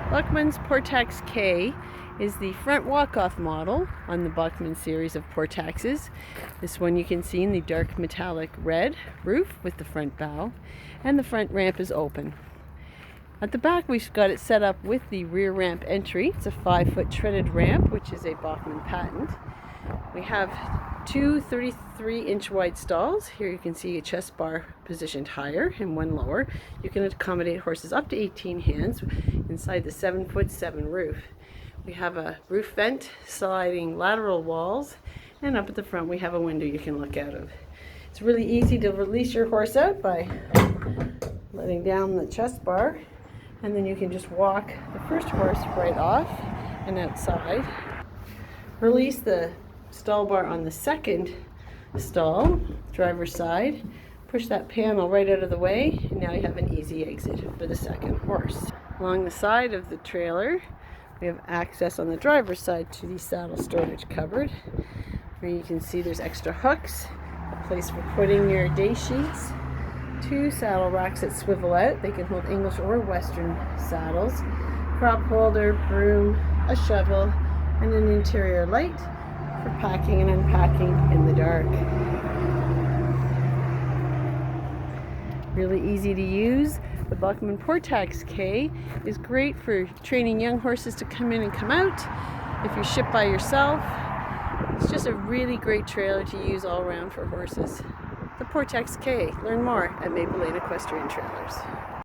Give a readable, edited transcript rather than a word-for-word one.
Buckman's Portax K is the front walk-off model on the Buckman series of Portaxes. This one you can see in the dark metallic red roof with the front bow, and the front ramp is open. At the back we've got it set up with the rear ramp entry. It's a 5-foot treaded ramp, which is a Buckman patent. We have two 33-inch wide stalls. Here you can see a chest bar positioned higher and one lower. You can accommodate horses up to 18 hands inside the 7'7" roof. We have a roof vent, sliding lateral walls, and up at the front we have a window you can look out of. It's really easy to release your horse out by letting down the chest bar, and then you can just walk the first horse right off and outside. Release the stall bar on the second stall, driver's side. Push that panel right out of the way, and now you have an easy exit for the second horse. Along the side of the trailer, we have access on the driver's side to the saddle storage cupboard, where you can see there's extra hooks, a place for putting your day sheets, two saddle racks that swivel out. They can hold English or Western saddles, crop holder, broom, a shovel, and an interior light for packing and unpacking in the dark. Really easy to use. The Buckman Portax K is great for training young horses to come in and come out. If you ship by yourself, it's just a really great trailer to use all around for horses. The Portax K. Learn more at Maple Lane Equestrian Trailers.